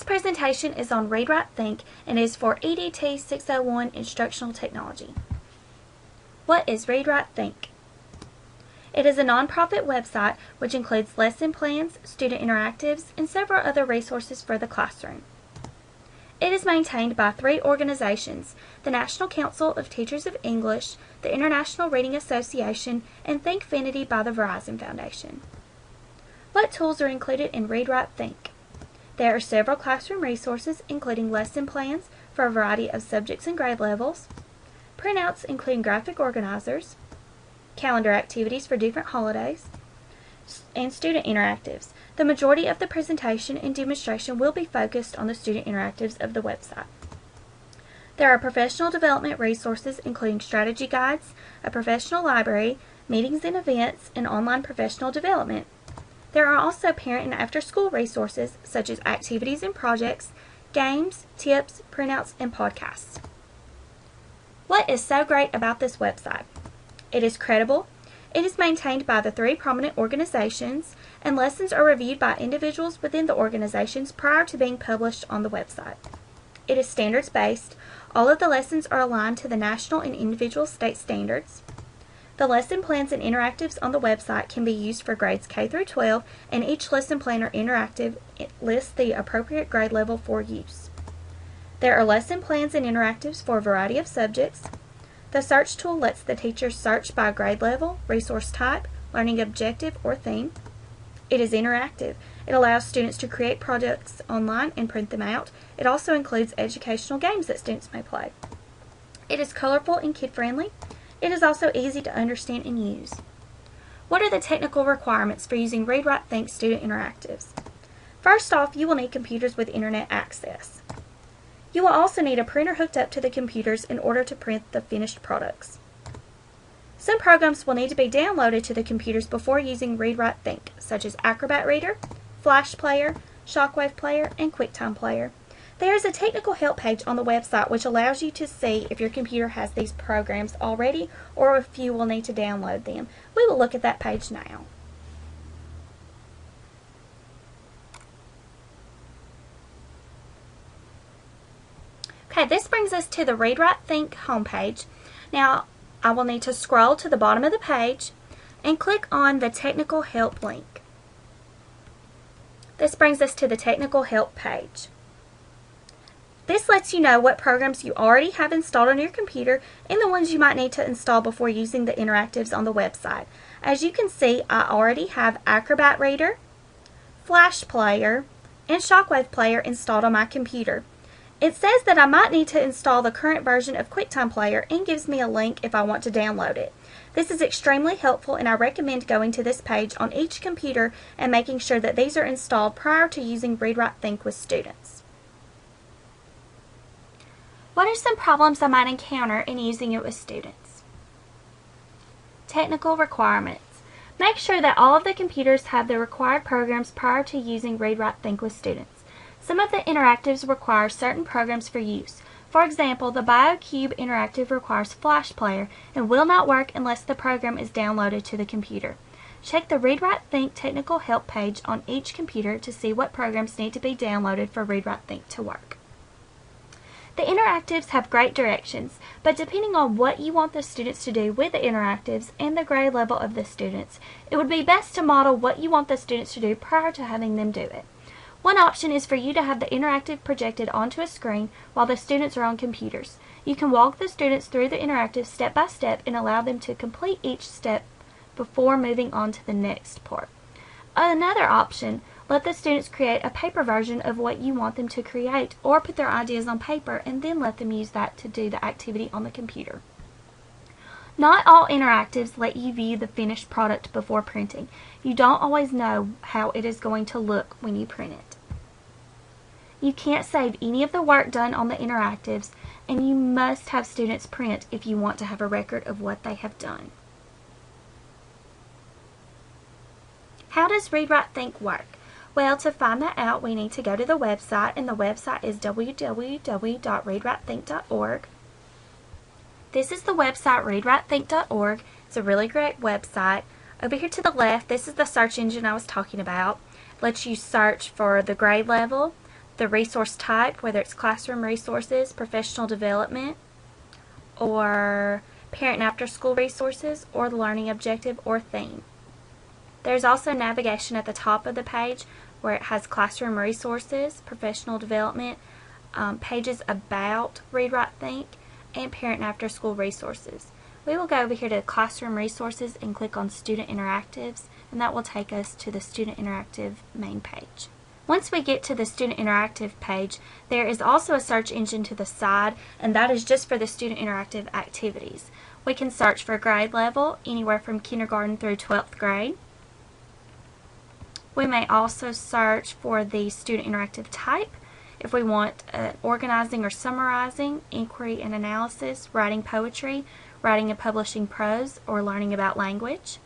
presentation is on ReadWriteThink and is for EDT 601 Instructional Technology. What is ReadWriteThink? It is a nonprofit website which includes lesson plans, student interactives, and several other resources for the classroom. It is maintained by 3 organizations: the National Council of Teachers of English, the International Reading Association, and ThinkFinity by the Verizon Foundation. What tools are included in ReadWriteThink? There are several classroom resources including lesson plans for a variety of subjects and grade levels, printouts including graphic organizers, calendar activities for different holidays, and student interactives. The majority of the presentation and demonstration will be focused on the student interactives of the website. There are professional development resources including strategy guides, a professional library, meetings and events, and online professional development. There are also parent and after-school resources such as activities and projects, games, tips, printouts, and podcasts. What is so great about this website? It is credible, it is maintained by the 3 prominent organizations, and lessons are reviewed by individuals within the organizations prior to being published on the website. It is standards-based. All of the lessons are aligned to the national and individual state standards. The lesson plans and interactives on the website can be used for grades K through 12, and each lesson plan or interactive lists the appropriate grade level for use. There are lesson plans and interactives for a variety of subjects. The search tool lets the teacher search by grade level, resource type, learning objective, or theme. It is interactive. It allows students to create projects online and print them out. It also includes educational games that students may play. It is colorful and kid-friendly. It is also easy to understand and use. What are the technical requirements for using ReadWriteThink student interactives? First off, you will need computers with internet access. You will also need a printer hooked up to the computers in order to print the finished products. Some programs will need to be downloaded to the computers before using ReadWriteThink, such as Acrobat Reader, Flash Player, Shockwave Player, and QuickTime Player. There is a technical help page on the website which allows you to see if your computer has these programs already or if you will need to download them. We will look at that page now. Okay, this brings us to the ReadWriteThink homepage. Now, I will need to scroll to the bottom of the page and click on the Technical Help link. This brings us to the Technical Help page. This lets you know what programs you already have installed on your computer and the ones you might need to install before using the interactives on the website. As you can see, I already have Acrobat Reader, Flash Player, and Shockwave Player installed on my computer. It says that I might need to install the current version of QuickTime Player and gives me a link if I want to download it. This is extremely helpful, and I recommend going to this page on each computer and making sure that these are installed prior to using ReadWriteThink with students. What are some problems I might encounter in using it with students? Technical requirements. Make sure that all of the computers have the required programs prior to using ReadWriteThink with students. Some of the interactives require certain programs for use. For example, the BioCube interactive requires Flash Player and will not work unless the program is downloaded to the computer. Check the ReadWriteThink technical help page on each computer to see what programs need to be downloaded for ReadWriteThink to work. The interactives have great directions, but depending on what you want the students to do with the interactives and the grade level of the students, it would be best to model what you want the students to do prior to having them do it. One option is for you to have the interactive projected onto a screen while the students are on computers. You can walk the students through the interactive step by step and allow them to complete each step before moving on to the next part. Another option, let the students create a paper version of what you want them to create or put their ideas on paper and then let them use that to do the activity on the computer. Not all interactives let you view the finished product before printing. You don't always know how it is going to look when you print it. You can't save any of the work done on the interactives, and you must have students print if you want to have a record of what they have done. How does ReadWriteThink work? Well, to find that out, we need to go to the website, and the website is www.readwritethink.org. This is the website, readwritethink.org. It's a really great website. Over here to the left, this is the search engine I was talking about. It lets you search for the grade level, the resource type, whether it's classroom resources, professional development, or parent and after school resources, or the learning objective or theme. There's also navigation at the top of the page where it has classroom resources, professional development, pages about ReadWriteThink, and parent and after school resources. We will go over here to classroom resources and click on student interactives, and that will take us to the student interactive main page. Once we get to the student interactive page, there is also a search engine to the side, and that is just for the student interactive activities. We can search for grade level, anywhere from kindergarten through 12th grade. We may also search for the student interactive type if we want organizing or summarizing, inquiry and analysis, writing poetry, writing and publishing prose, or learning about language.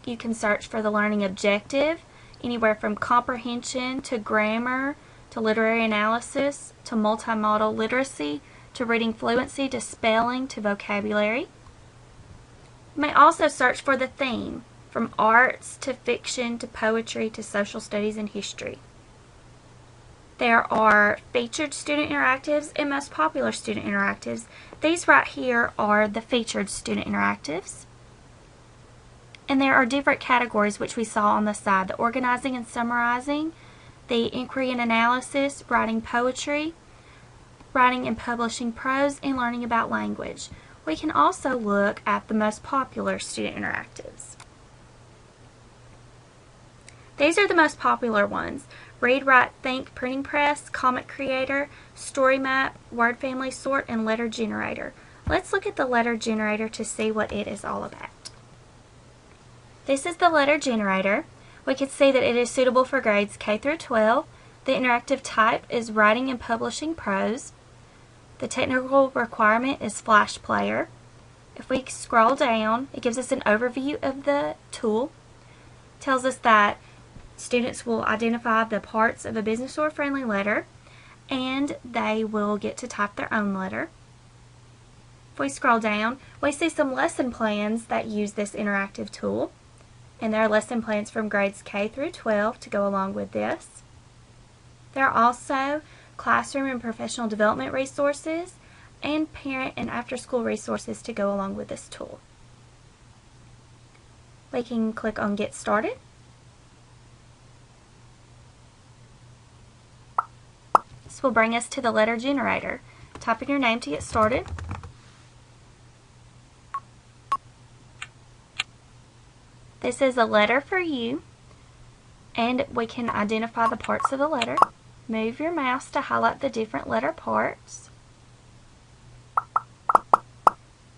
You can search for the learning objective, anywhere from comprehension to grammar to literary analysis to multimodal literacy to reading fluency to spelling to vocabulary. You may also search for the theme, from arts to fiction to poetry to social studies and history. There are featured student interactives and most popular student interactives. These right here are the featured student interactives. And there are different categories which we saw on the side: the organizing and summarizing, the inquiry and analysis, writing poetry, writing and publishing prose, and learning about language. We can also look at the most popular student interactives. These are the most popular ones: ReadWriteThink Printing Press, Comic Creator, Story Map, Word Family Sort, and Letter Generator. Let's look at the letter generator to see what it is all about. This is the letter generator. We can see that it is suitable for grades K through 12. The interactive type is writing and publishing prose. The technical requirement is Flash Player. If we scroll down, it gives us an overview of the tool. It tells us that students will identify the parts of a business or friendly letter, and they will get to type their own letter. If we scroll down, we see some lesson plans that use this interactive tool, and there are lesson plans from grades K through 12 to go along with this. There are also classroom and professional development resources and parent and after school resources to go along with this tool. We can click on Get Started. This will bring us to the letter generator. Type in your name to get started. This is a letter for you, and we can identify the parts of the letter. Move your mouse to highlight the different letter parts.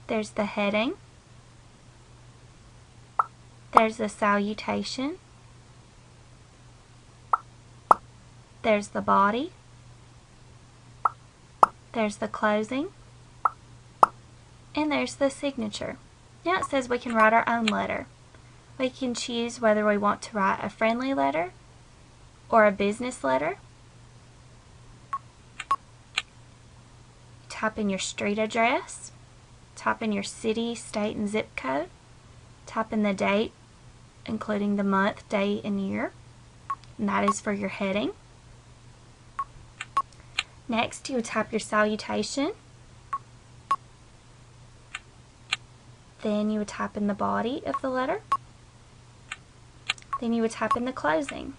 There's the heading. There's the salutation. There's the body. There's the closing. And there's the signature. Now it says we can write our own letter. We can choose whether we want to write a friendly letter or a business letter. Type in your street address. Type in your city, state, and zip code. Type in the date, including the month, day, and year. And that is for your heading. Next, you would type your salutation. Then you would type in the body of the letter. Then you would type in the closing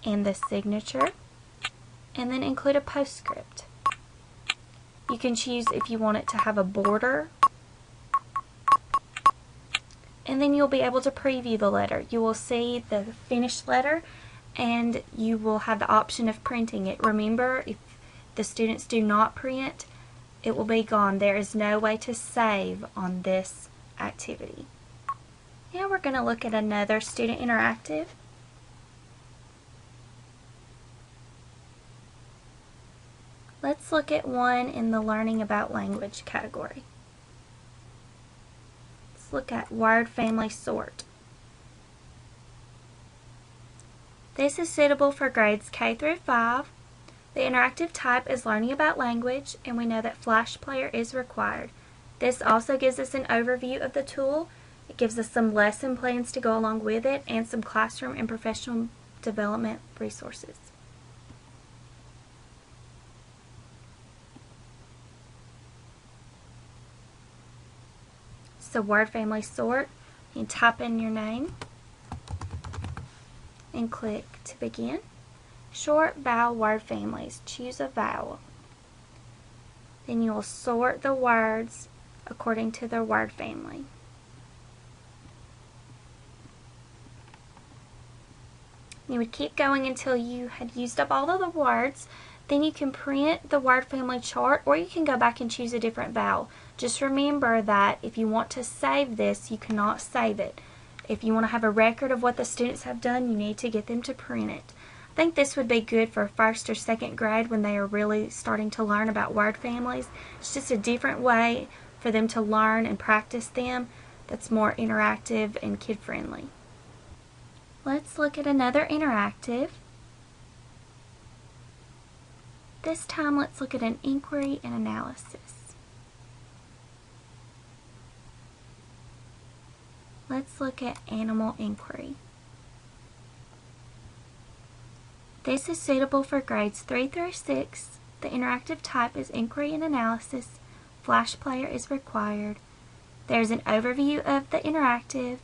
and the signature, and then include a postscript. You can choose if you want it to have a border, and then you'll be able to preview the letter. You will see the finished letter, and you will have the option of printing it. Remember, if the students do not print, it will be gone. There is no way to save on this activity. Now we're going to look at another student interactive. Let's look at one in the learning about language category. Let's look at Word Family Sort. This is suitable for grades K through 5. The interactive type is learning about language, and we know that Flash Player is required. This also gives us an overview of the tool, It gives us some lesson plans to go along with it and some classroom and professional development resources. So word family sort, you type in your name and click to begin. Short vowel word families, choose a vowel. Then you will sort the words according to their word family. You would keep going until you had used up all of the words. Then you can print the word family chart, or you can go back and choose a different vowel. Just remember that if you want to save this, you cannot save it. If you want to have a record of what the students have done, you need to get them to print it. I think this would be good for first or second grade when they are really starting to learn about word families. It's just a different way for them to learn and practice them that's more interactive and kid-friendly. Let's look at another interactive. This time let's look at an inquiry and analysis. Let's look at animal inquiry. This is suitable for grades 3 through 6. The interactive type is inquiry and analysis. Flash player is required. There's an overview of the interactive,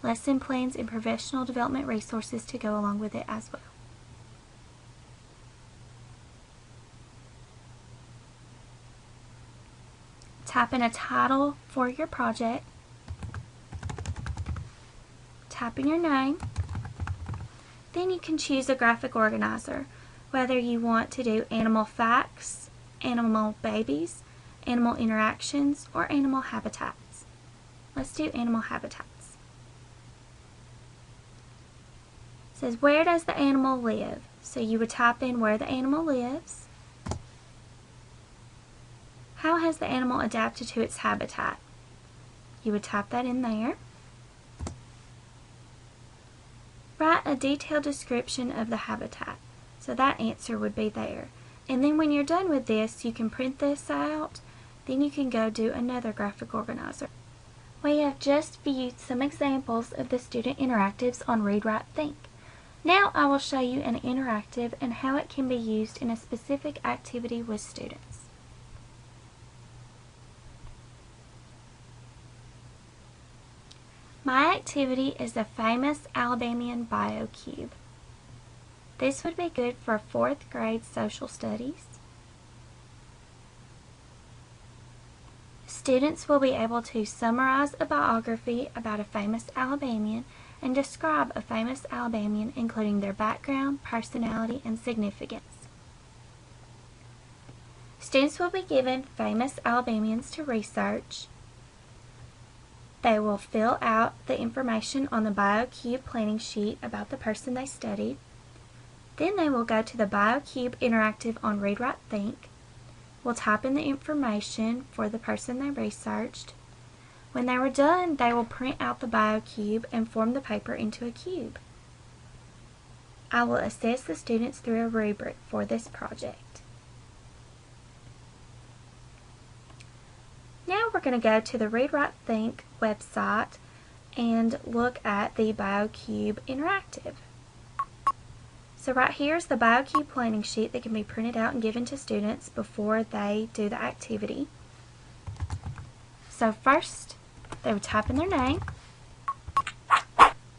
lesson plans, and professional development resources to go along with it as well. Type in a title for your project. Type in your name. Then you can choose a graphic organizer, whether you want to do animal facts, animal babies, animal interactions, or animal habitats. Let's do animal habitats. It says, where does the animal live? So you would type in where the animal lives. How has the animal adapted to its habitat? You would type that in there. Write a detailed description of the habitat. So that answer would be there. And then when you're done with this, you can print this out. Then you can go do another graphic organizer. We have just viewed some examples of the student interactives on ReadWriteThink. Now I will show you an interactive and how it can be used in a specific activity with students. My activity is the famous Alabamian BioCube. This would be good for 4th grade social studies. Students will be able to summarize a biography about a famous Alabamian and describe a famous Alabamian, including their background, personality, and significance. Students will be given famous Alabamians to research. They will fill out the information on the BioCube planning sheet about the person they studied. Then they will go to the BioCube interactive on ReadWriteThink. Will type in the information for the person they researched. When they were done, they will print out the BioCube and form the paper into a cube. I will assess the students through a rubric for this project. Now we're going to go to the ReadWriteThink website and look at the BioCube interactive. So right here is the BioCube planning sheet that can be printed out and given to students before they do the activity. So first, they would type in their name.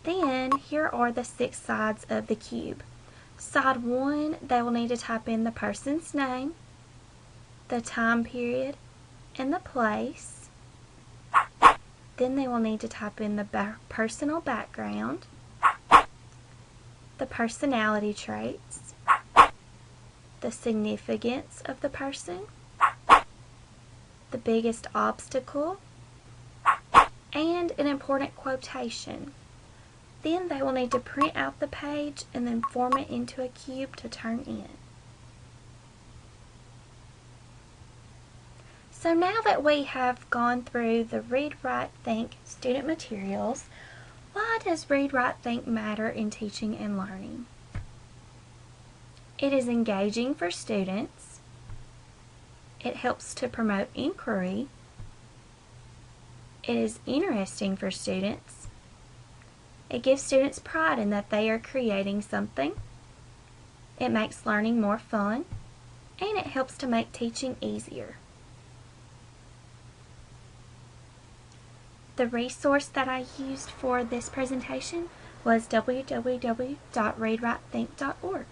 Then here are the 6 sides of the cube. Side 1, they will need to type in the person's name, the time period, and the place. Then they will need to type in the personal background, the personality traits, the significance of the person, the biggest obstacle, and an important quotation. Then they will need to print out the page and then form it into a cube to turn in. So now that we have gone through the ReadWriteThink student materials, why does ReadWriteThink matter in teaching and learning? It is engaging for students. It helps to promote inquiry. It is interesting for students. It gives students pride in that they are creating something. It makes learning more fun, and it helps to make teaching easier. The resource that I used for this presentation was www.readwritethink.org.